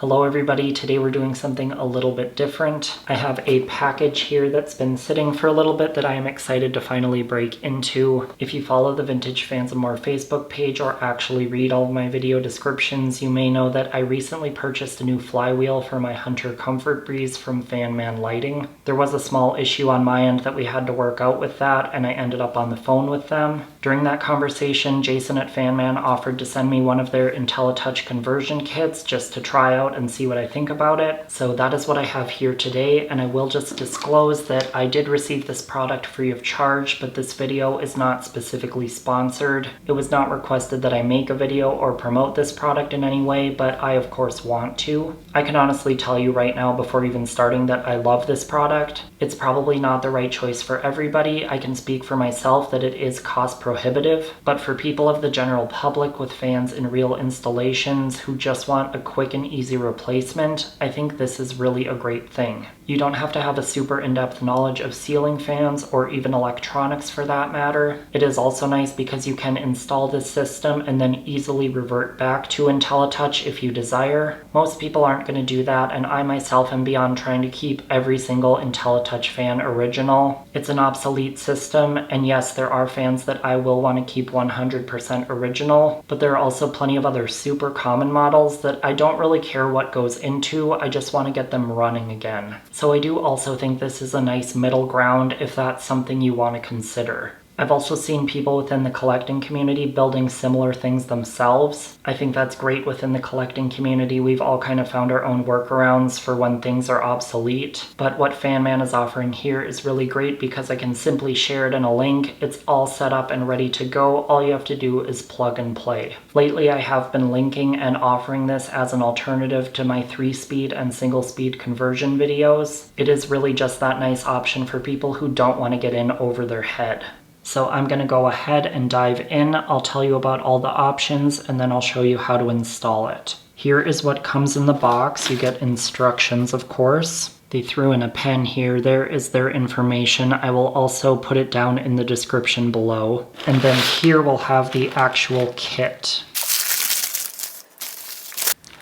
Hello everybody, today we're doing something a little bit different. I have a package here that's been sitting for a little bit that I am excited to finally break into. If you follow the Vintage Fans of More Facebook page or actually read all of my video descriptions, you may know that I recently purchased a new flywheel for my Hunter Comfort Breeze from Fan Man Lighting. There was a small issue on my end that we had to work out with that, and I ended up on the phone with them. During that conversation, Jason at Fan Man offered to send me one of their IntelliTouch conversion kits just to try out and see what I think about it. So that is what I have here today, and I will just disclose that I did receive this product free of charge, but this video is not specifically sponsored. It was not requested that I make a video or promote this product in any way, but I of course want to. I can honestly tell you right now before even starting that I love this product. It's probably not the right choice for everybody. I can speak for myself that it is cost prohibitive, but for people of the general public with fans in real installations who just want a quick and easy replacement, I think this is really a great thing. You don't have to have a super in-depth knowledge of ceiling fans or even electronics for that matter. It is also nice because you can install this system and then easily revert back to IntelliTouch if you desire. Most people aren't going to do that, and I myself am beyond trying to keep every single IntelliTouch fan original. It's an obsolete system, and yes, there are fans that I will want to keep 100% original, but there are also plenty of other super common models that I don't really care what goes into, I just want to get them running again. So I do also think this is a nice middle ground if that's something you want to consider. I've also seen people within the collecting community building similar things themselves. I think that's great within the collecting community. We've all kind of found our own workarounds for when things are obsolete. But what Fan Man is offering here is really great because I can simply share it in a link. It's all set up and ready to go. All you have to do is plug and play. Lately, I have been linking and offering this as an alternative to my 3-speed and single-speed conversion videos. It is really just that nice option for people who don't want to get in over their head. So I'm going to go ahead and dive in. I'll tell you about all the options and then I'll show you how to install it. Here is what comes in the box. You get instructions, of course. They threw in a pen here. There is their information. I will also put it down in the description below. And then here we'll have the actual kit.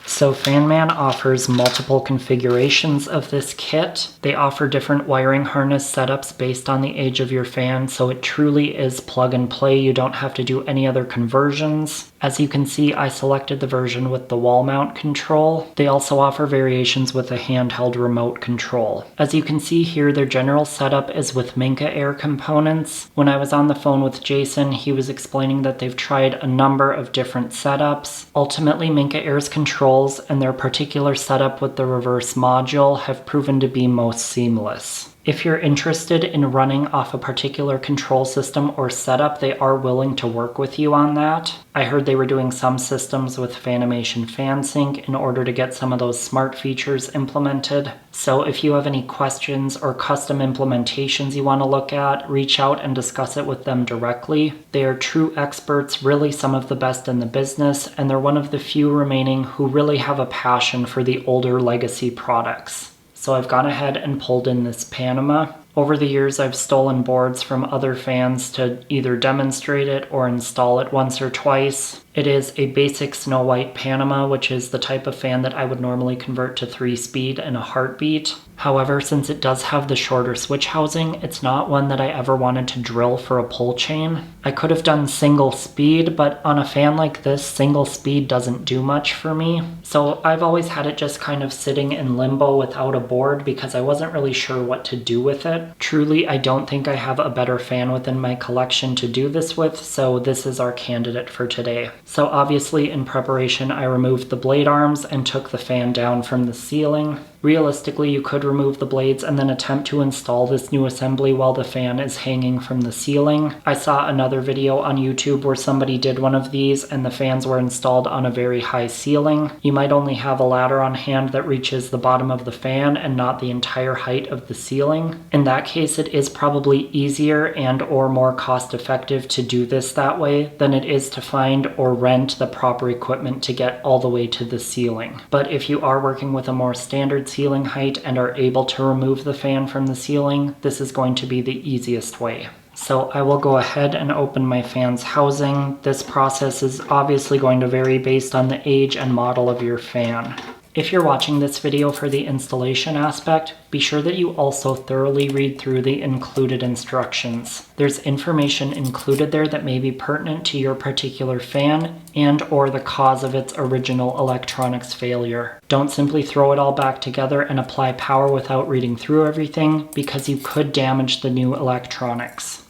So Fan Man offers multiple configurations of this kit. They offer different wiring harness setups based on the age of your fan, so it truly is plug and play. You don't have to do any other conversions. As you can see, I selected the version with the wall mount control. They also offer variations with a handheld remote control. As you can see here, their general setup is with Minka Air components. When I was on the phone with Jason, he was explaining that they've tried a number of different setups. Ultimately, Minka Air's controls and their particular setup with the reverse module have proven to be most seamless. If you're interested in running off a particular control system or setup, they are willing to work with you on that. I heard they were doing some systems with Fanimation FanSync in order to get some of those smart features implemented. So if you have any questions or custom implementations you want to look at, reach out and discuss it with them directly. They are true experts, really some of the best in the business, and they're one of the few remaining who really have a passion for the older legacy products. So I've gone ahead and pulled in this Panama. Over the years, I've stolen boards from other fans to either demonstrate it or install it once or twice. It is a basic Snow White Panama, which is the type of fan that I would normally convert to 3-speed in a heartbeat. However, since it does have the shorter switch housing, it's not one that I ever wanted to drill for a pull chain. I could have done single speed, but on a fan like this, single speed doesn't do much for me. So I've always had it just kind of sitting in limbo without a board because I wasn't really sure what to do with it. Truly, I don't think I have a better fan within my collection to do this with, so this is our candidate for today. So obviously in preparation, I removed the blade arms and took the fan down from the ceiling. Realistically, you could remove the blades and then attempt to install this new assembly while the fan is hanging from the ceiling. I saw another video on YouTube where somebody did one of these and the fans were installed on a very high ceiling. You might only have a ladder on hand that reaches the bottom of the fan and not the entire height of the ceiling. In that case, it is probably easier and or more cost effective to do this that way than it is to find or rent the proper equipment to get all the way to the ceiling. But if you are working with a more standard ceiling height and are able to remove the fan from the ceiling, this is going to be the easiest way. So I will go ahead and open my fan's housing. This process is obviously going to vary based on the age and model of your fan. If you're watching this video for the installation aspect, be sure that you also thoroughly read through the included instructions. There's information included there that may be pertinent to your particular fan and/or the cause of its original electronics failure. Don't simply throw it all back together and apply power without reading through everything, because you could damage the new electronics.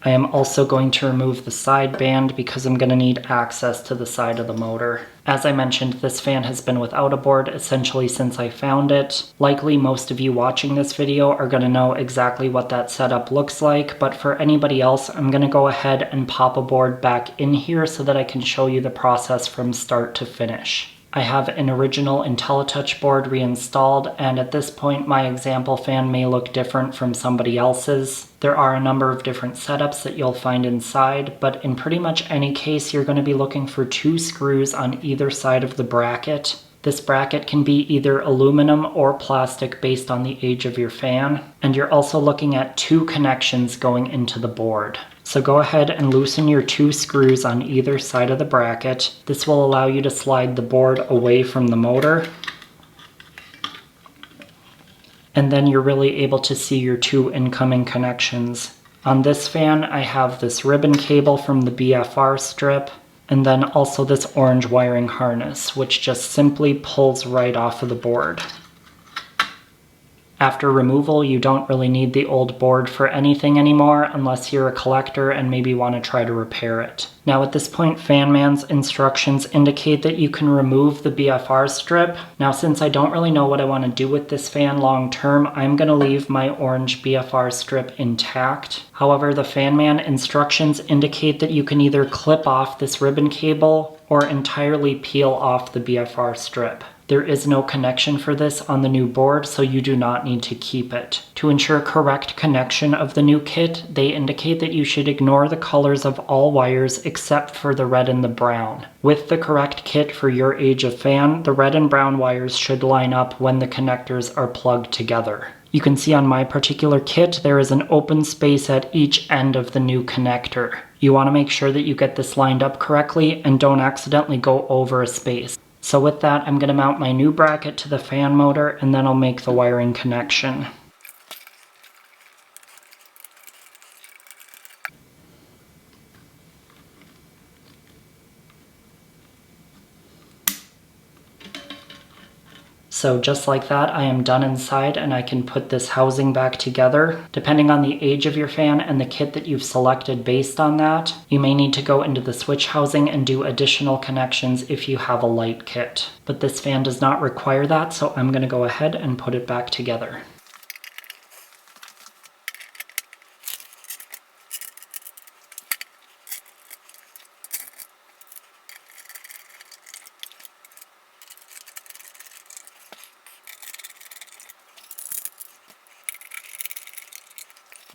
I am also going to remove the side band because I'm going to need access to the side of the motor. As I mentioned, this fan has been without a board essentially since I found it. Likely most of you watching this video are going to know exactly what that setup looks like, but for anybody else, I'm going to go ahead and pop a board back in here so that I can show you the process from start to finish. I have an original Inteli board reinstalled, and at this point my example fan may look different from somebody else's. There are a number of different setups that you'll find inside, but in pretty much any case you're going to be looking for 2 screws on either side of the bracket. This bracket can be either aluminum or plastic based on the age of your fan, and you're also looking at 2 connections going into the board. So go ahead and loosen your 2 screws on either side of the bracket. This will allow you to slide the board away from the motor. And then you're really able to see your 2 incoming connections. On this fan, I have this ribbon cable from the Bfr Strip, and then also this orange wiring harness, which just simply pulls right off of the board. After removal, you don't really need the old board for anything anymore unless you're a collector and maybe want to try to repair it. Now at this point, FanMan's instructions indicate that you can remove the Bfr strip. Now since I don't really know what I want to do with this fan long term, I'm going to leave my orange Bfr strip intact. However, the FanMan instructions indicate that you can either clip off this ribbon cable or entirely peel off the Bfr strip. There is no connection for this on the new board, so you do not need to keep it. To ensure correct connection of the new kit, they indicate that you should ignore the colors of all wires except for the red and the brown. With the correct kit for your age of fan, the red and brown wires should line up when the connectors are plugged together. You can see on my particular kit, there is an open space at each end of the new connector. You want to make sure that you get this lined up correctly and don't accidentally go over a space. So with that, I'm going to mount my new bracket to the fan motor, and then I'll make the wiring connection. So just like that, I am done inside and I can put this housing back together. Depending on the age of your fan and the kit that you've selected based on that, you may need to go into the switch housing and do additional connections if you have a light kit. But this fan does not require that, so I'm going to go ahead and put it back together.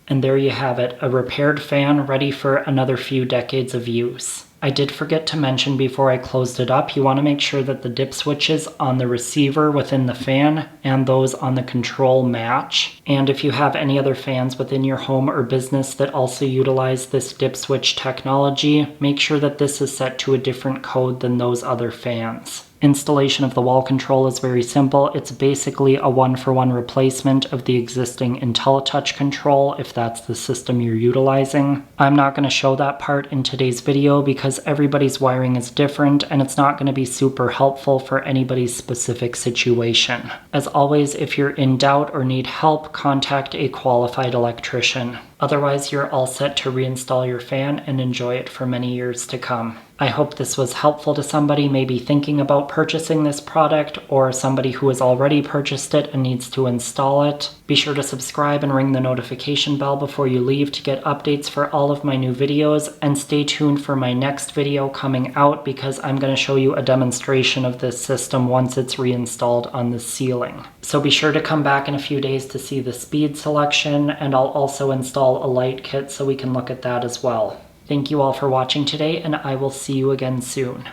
And there you have it, a repaired fan ready for another few decades of use. I did forget to mention before I closed it up, you want to make sure that the dip switches on the receiver within the fan and those on the control match. And if you have any other fans within your home or business that also utilize this dip switch technology, make sure that this is set to a different code than those other fans. Installation of the wall control is very simple. It's basically a one-for-one replacement of the existing Inteli control if that's the system you're utilizing. I'm not going to show that part in today's video because everybody's wiring is different and it's not going to be super helpful for anybody's specific situation. As always, if you're in doubt or need help, contact a qualified electrician. Otherwise, you're all set to reinstall your fan and enjoy it for many years to come. I hope this was helpful to somebody maybe thinking about purchasing this product or somebody who has already purchased it and needs to install it. Be sure to subscribe and ring the notification bell before you leave to get updates for all of my new videos, and stay tuned for my next video coming out because I'm going to show you a demonstration of this system once it's reinstalled on the ceiling. So be sure to come back in a few days to see the speed selection, and I'll also install a light kit so we can look at that as well. Thank you all for watching today, and I will see you again soon.